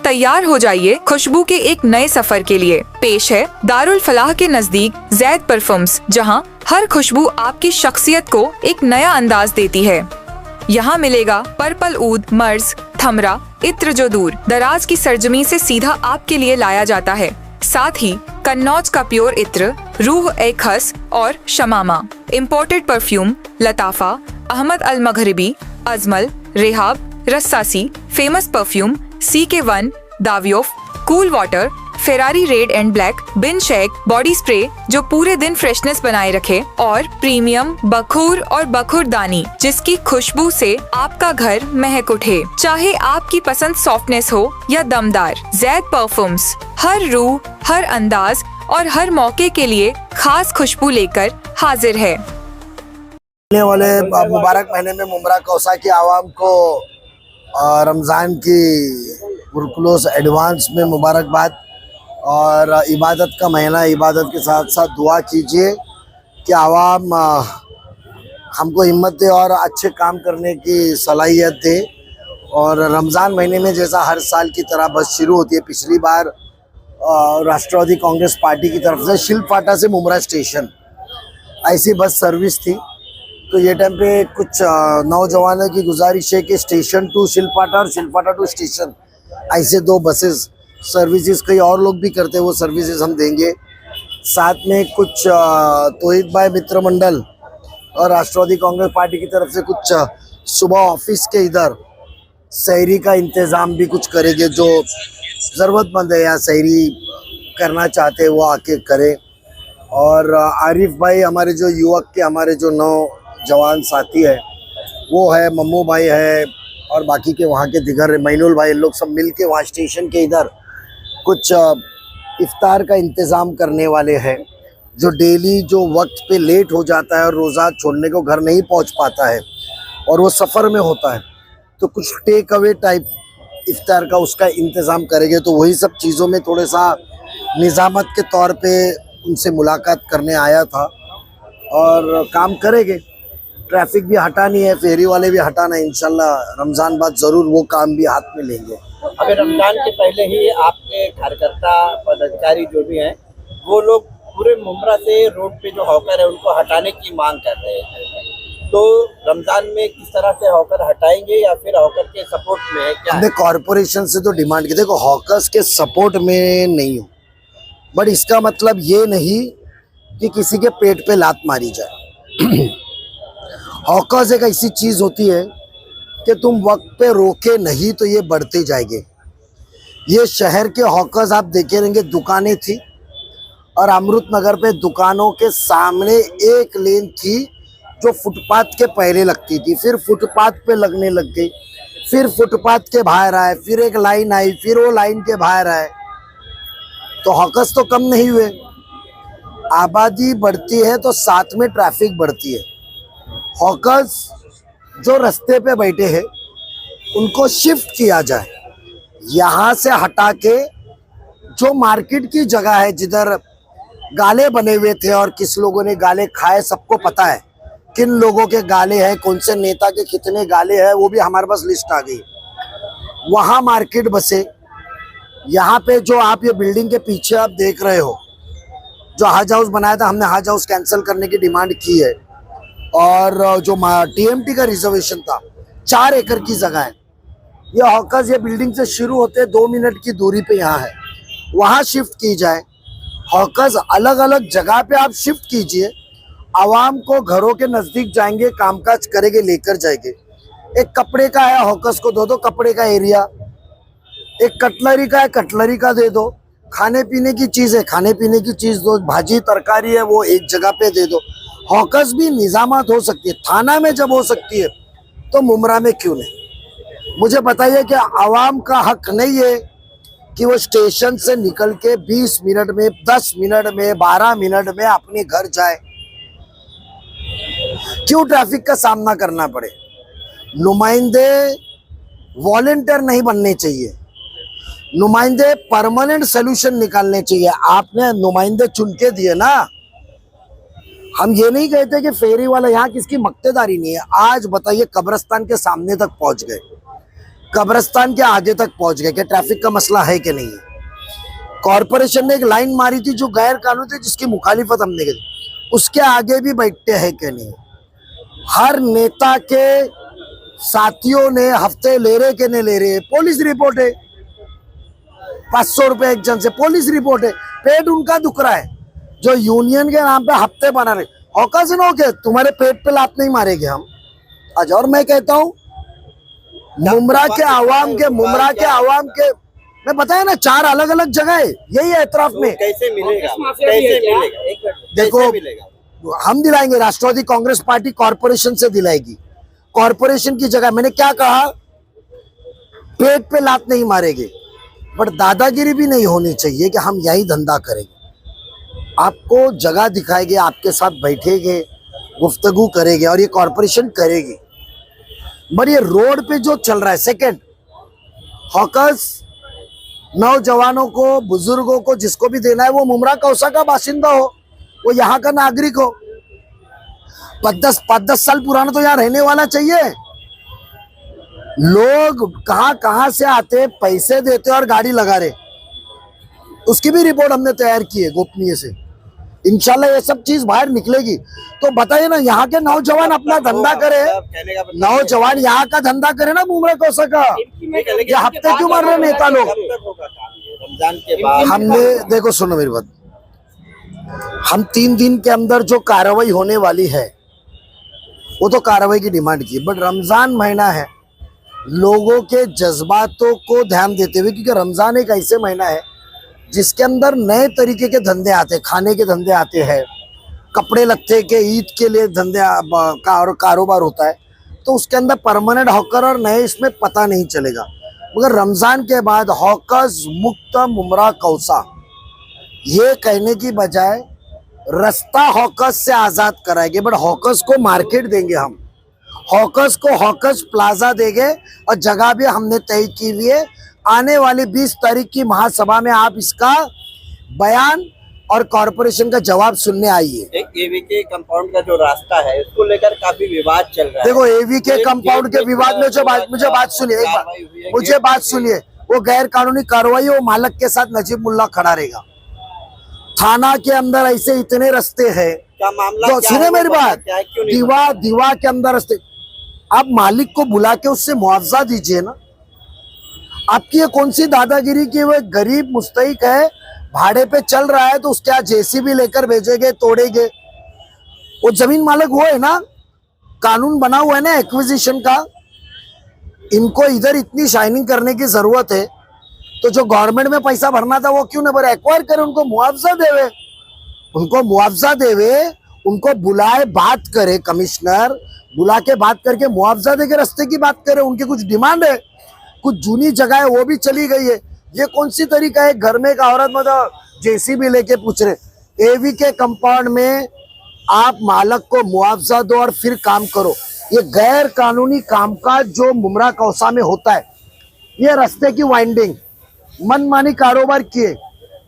तैयार हो जाइए खुशबू के एक नए सफर के लिए। पेश है दारुल फलाह के नजदीक जैद परफ्यूम्स, जहां हर खुशबू आपकी शख्सियत को एक नया अंदाज देती है। यहाँ मिलेगा पर्पल ऊद, मर्ज, थमरा, इत्र जो दूर दराज की सरजमी से सीधा आपके लिए लाया जाता है। साथ ही कन्नौज का प्योर इत्र, रूह ए खस और शमामा, imported perfume Lattafa, Ahmed Al Maghribi, Ajmal, Rehab, Rasasi, famous perfume CK1, Davidoff, cool water, Ferrari red and black, बिन शेक बॉडी स्प्रे जो पूरे दिन फ्रेशनेस बनाए रखे, और प्रीमियम बखूर और बखूरदानी जिसकी खुशबू से आपका घर महक उठे। चाहे आपकी पसंद सॉफ्टनेस हो या दमदार, जैद परफ्यूम्स हर रूह, हर अंदाज और हर मौके के लिए खास खुशबू लेकर हाजिर है। आने वाले मुबारक महीने में मुमरा कौसा की आवाम को रमज़ान की पुरखुलूस एडवांस में मुबारकबाद। और इबादत का महीना, इबादत के साथ साथ दुआ कीजिए कि आवाम हमको हिम्मत दे और अच्छे काम करने की सलाहियत दे। और रमज़ान महीने में जैसा हर साल की तरह बस शुरू होती है, पिछली बार राष्ट्रवादी कांग्रेस पार्टी की तरफ से शिल्पफाटा से मुमरा स्टेशन ऐसी बस सर्विस थी। तो ये टाइम पे कुछ नौजवानों की गुजारिश है कि स्टेशन टू शिल्पफाटा और शिल्पफाटा टू स्टेशन ऐसे 2 बसेस सर्विसेज कई और लोग भी करते हैं, वो सर्विसेज हम देंगे। साथ में कुछ तोहिद भाई मित्र मंडल और राष्ट्रवादी कांग्रेस पार्टी की तरफ से कुछ सुबह ऑफिस के इधर सहरी का इंतज़ाम भी कुछ करेंगे। जो ज़रूरतमंद है या सहरी करना चाहते हैं वो आके करें। और आरिफ भाई हमारे जो युवक के हमारे जो नौजवान साथी है वो है, मम्मू भाई है और बाकी के वहाँ के दिगर मैनुल भाई, लोग सब मिल के वहाँ स्टेशन के इधर कुछ इफ्तार का इंतज़ाम करने वाले हैं। जो डेली जो वक्त पे लेट हो जाता है और रोज़ा छोड़ने को घर नहीं पहुँच पाता है और वो सफ़र में होता है, तो कुछ टेक अवे टाइप इफ्तार का उसका इंतज़ाम करेंगे। तो वही सब चीज़ों में थोड़े सा निज़ामत के तौर पे उनसे मुलाकात करने आया था और काम करेंगे। ट्रैफिक भी हटानी है, फेरी वाले भी हटाना है। इंशाल्लाह रमज़ान बाद ज़रूर वो काम भी हाथ में लेंगे। अभी रमज़ान के पहले ही आपके कार्यकर्ता पदाधिकारी जो भी हैं वो लोग पूरे मुमरा से रोड पे जो हॉकर है उनको हटाने की मांग कर रहे हैं। तो रमज़ान में किस तरह से हॉकर हटाएंगे या फिर हॉकर के सपोर्ट में है क्या? हमने कॉरपोरेशन से तो डिमांड की, देखो हॉकर्स के सपोर्ट में नहीं हो, बट इसका मतलब ये नहीं कि किसी के पेट पे लात मारी जाए। हॉकर्स एक ऐसी चीज़ होती है कि तुम वक्त पे रोके नहीं तो ये बढ़ते जाएंगे। ये शहर के हॉकर्स आप देखे रहेंगे, दुकानें थी और अमृत नगर पे दुकानों के सामने एक लेन थी जो फुटपाथ के पहले लगती थी, फिर फुटपाथ पे लगने लग गई, फिर फुटपाथ के बाहर आए, फिर एक लाइन आई, फिर वो लाइन के बाहर आए। तो हॉकर्स तो कम नहीं हुए। आबादी बढ़ती है तो साथ में ट्रैफिक बढ़ती है। हॉकर्स जो रास्ते पे बैठे हैं उनको शिफ्ट किया जाए, यहाँ से हटा के जो मार्केट की जगह है जिधर गाले बने हुए थे और किस लोगों ने गाले खाए, सबको पता है किन लोगों के गाले हैं, कौन से नेता के कितने गाले हैं, वो भी हमारे पास लिस्ट आ गई। वहाँ मार्केट बसे। यहाँ पे जो आप ये बिल्डिंग के पीछे आप देख रहे हो जो हज हाउस बनाया था, हमने हज हाउस कैंसिल करने की डिमांड की है। और जो TMT का रिजर्वेशन था 4 एकड़ की जगह है। ये हॉकर्स ये बिल्डिंग से शुरू होते 2 मिनट की दूरी पे यहाँ है, वहाँ शिफ्ट की जाए। हॉकर्स अलग अलग जगह पे आप शिफ्ट कीजिए, आवाम को घरों के नज़दीक जाएंगे, कामकाज करेंगे, लेकर जाएंगे। एक कपड़े का है, हॉकर्स को दो कपड़े का एरिया। एक कटलरी का है, कटलरी का दे दो। खाने पीने की चीज़ है, खाने पीने की चीज़ दो। भाजी तरकारी है वो एक जगह पे दे दो। हॉकर्स भी निजामत हो सकती है, थाना में जब हो सकती है तो मुमरा में क्यों नहीं? मुझे बताइए कि आवाम का हक नहीं है कि वो स्टेशन से निकल के 20 मिनट में, 10 मिनट में, 12 मिनट में अपने घर जाए? क्यों ट्रैफिक का सामना करना पड़े? नुमाइंदे वॉलेंटियर नहीं बनने चाहिए, नुमाइंदे परमानेंट सोल्यूशन निकालने चाहिए। आपने नुमाइंदे चुन के दिए ना। हम ये नहीं कहते कि फेरी वाला यहाँ किसकी मक्तेदारी नहीं है। आज बताइए कब्रिस्तान के सामने तक पहुंच गए। कब्रिस्तान के आगे तक पहुंच गए कि ट्रैफिक का मसला है कि नहीं है। कॉरपोरेशन ने एक लाइन मारी थी जो गैर कानूनी थी, जिसकी मुखालिफत हमने की, उसके आगे भी बैठते हैं कि नहीं। हर नेता के साथियों ने हफ्ते ले रहे कि नहीं ले रहे, पुलिस रिपोर्ट है, 500 रुपए एक जन से पुलिस रिपोर्ट है। पेट उनका दुख रहा है जो यूनियन के नाम पे हफ्ते बना रहे। औकात से ना हो के तुम्हारे पेट पे लात नहीं मारेंगे हम आज। और मैं कहता हूँ मुमरा के आवाम के मैं बताया ना 4 अलग अलग जगह है, यही है एतराफ में। कैसे मिलेगा, कैसे मिलेगा? एक मिनट, देखो, कैसे मिलेगा? हम दिलाएंगे, राष्ट्रवादी कांग्रेस पार्टी कॉरपोरेशन से दिलाएगी। कॉरपोरेशन की जगह मैंने क्या कहा, पेट पे लात नहीं मारेंगे, बट दादागिरी भी नहीं होनी चाहिए कि हम यही धंधा करेंगे। आपको जगह दिखाएंगे, आपके साथ बैठेंगे, गुफ्तगू करेंगे और ये कॉरपोरेशन करेगी। बट ये रोड पे जो चल रहा है, सेकंड हॉकर्स, नौजवानों को, बुजुर्गों को, जिसको भी देना है वो मुमरा कौसा का बाशिंदा हो, वो यहाँ का नागरिक हो। 5-10 साल पुराना तो यहाँ रहने वाला चाहिए। लोग कहाँ से आते, पैसे देते और गाड़ी लगा रहे, उसकी भी रिपोर्ट हमने तैयार की है गोपनीय से। इंशाल्लाह ये सब चीज बाहर निकलेगी। तो बताइए ना, यहाँ के नौजवान अपना धंधा करे, नौजवान यहाँ का धंधा करे ना मुमरा कौसा का। ये हफ्ते क्यों मार रहे नेता लोग? रमजान के बाद हमने देखो, सुनो मेरी बात, हम 3 दिन के अंदर जो कार्रवाई होने वाली है वो तो कार्रवाई की डिमांड की, बट रमजान महीना है, लोगों के जज्बातों को ध्यान देते हुए, क्योंकि रमजान एक ऐसे महीना है जिसके अंदर नए तरीके के धंधे आते हैं, खाने के धंधे आते हैं, कपड़े लत्ते के ईद के लिए धंधे कारोबार होता है, तो उसके अंदर परमानेंट हॉकर और नए इसमें पता नहीं चलेगा। मगर रमजान के बाद हॉकर्स मुक्त मुमरा कौसा ये कहने की बजाय रास्ता हॉकर्स से आजाद कराएंगे, बट हॉकर्स को मार्केट देंगे हम, हॉकर्स को हॉकर्स प्लाजा देंगे। और जगह भी हमने तय की हुई है, आने वाली 20 तारीख की महासभा में आप इसका बयान और कॉरपोरेशन का जवाब सुनने आइए। एक एवीके कंपाउंड का जो रास्ता है उसको लेकर काफी विवाद चल रहा है। देखो, एवीके कंपाउंड के विवाद में मुझे बात सुनिए, एक बार मुझे बात सुनिए, वो गैर कानूनी कार्रवाई, वो मालक के साथ नजीब मुल्ला खड़ा रहेगा। थाना के अंदर ऐसे इतने रास्ते हैं, क्या मामला, तो सुने मेरी बात, दीवा के अंदर रास्ते, आप मालिक को बुला के उससे मुआवजा दीजिए ना। आपकी ये कौन सी दादागिरी की, वो गरीब मुस्तहिक है, भाड़े पे चल रहा है, तो उसके यहाँ जेसीबी लेकर भेजेंगे, तोड़ेंगे। वो जमीन मालिक वो है ना, कानून बना हुआ है ना एक्विजिशन का। इनको इधर इतनी शाइनिंग करने की जरूरत है, तो जो गवर्नमेंट में पैसा भरना था वो क्यों न भरे, एक्वायर करे, उनको मुआवजा देवे, उनको बुलाए, बात करे, कमिश्नर बुला के बात करके मुआवजा देके रास्ते की बात करे। उनकी कुछ डिमांड है, कुछ जूनी जगह है वो भी चली गई है। ये कौन सी तरीका है, घर में एक औरत मतलब जेसीबी लेके पूछ रहे। एवी के कंपाउंड में आप मालक को मुआवजा दो और फिर काम करो। ये गैर कानूनी कामकाज जो मुमरा कौसा में होता है, ये रास्ते की वाइंडिंग, मनमानी कारोबार किए,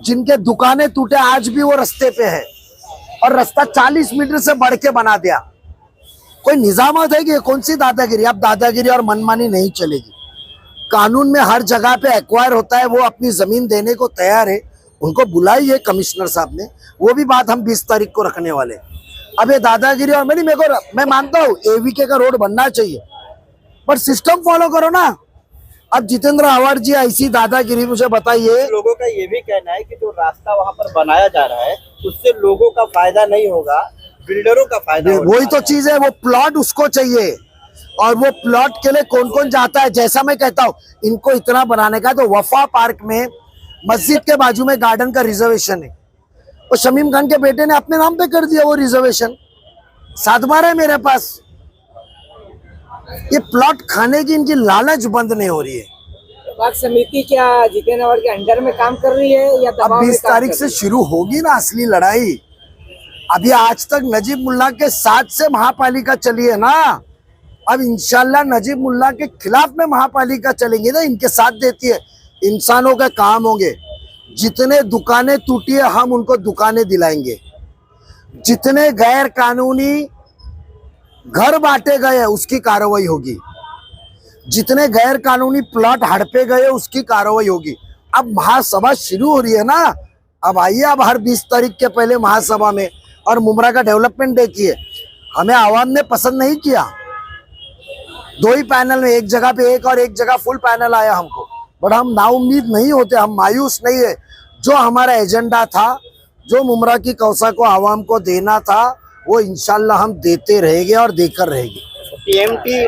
जिनके दुकानें टूटे आज भी वो रास्ते पे है, और रास्ता 40 मीटर से बढ़ के बना दिया। कोई निजामत है कि कौन सी दादागिरी? अब दादागिरी और मनमानी नहीं चलेगी। कानून में हर जगह पे एक्वायर होता है, वो अपनी जमीन देने को तैयार है, उनको बुलाइए कमिश्नर साहब ने, वो भी बात हम 20 तारीख को रखने वाले। अब ये दादागिरी और मैं मानता हूँ एवीके का रोड बनना चाहिए, पर सिस्टम फॉलो करो ना। अब जितेंद्र आवाड़ जी ऐसी दादागिरी, मुझे बताइए। लोगों का ये भी कहना है कि जो रास्ता वहाँ पर बनाया जा रहा है उससे लोगों का फायदा नहीं होगा, बिल्डरों का फायदा। वही तो चीज है, वो प्लॉट उसको चाहिए, और वो प्लॉट के लिए कौन कौन जाता है। जैसा मैं कहता हूँ इनको इतना बनाने का, तो वफा पार्क में मस्जिद के बाजू में गार्डन का रिजर्वेशन है, वो शमीम खान के बेटे ने अपने नाम पे कर दिया वो रिजर्वेशन, 7 बार है मेरे पास। ये प्लॉट खाने की इनकी लालच बंद नहीं हो रही है। बाग समिति क्या जितेंद्र आवाड़ के अंडर में काम कर रही है या अब 20 तारीख से शुरू होगी ना असली लड़ाई। अभी आज तक नजीब मुल्ला के साथ से महापालिका चली है ना, अब इंशाल्लाह नजीब मुल्ला के खिलाफ में महापालिका चलेंगे ना, इनके साथ देती है, इंसानों का काम होंगे। जितने दुकानें टूटी है हम उनको दुकानें दिलाएंगे, जितने गैर कानूनी घर बांटे गए उसकी कार्रवाई होगी। जितने गैर कानूनी प्लॉट हड़पे गए उसकी कार्रवाई होगी। अब महासभा शुरू हो रही है ना, अब आइए अब हर 20 तारीख के पहले महासभा में, और मुमरा का डेवलपमेंट देखिए। हमें आवाम ने पसंद नहीं किया, 2 ही पैनल में, एक जगह पे एक और एक जगह फुल पैनल आया हमको, बट हम नाउम्मीद नहीं होते, हम मायूस नहीं है। जो हमारा एजेंडा था, जो मुमरा की कौसा को आवाम को देना था, वो इंशाल्लाह हम देते रहेंगे और देकर रहेंगे। टीएमटी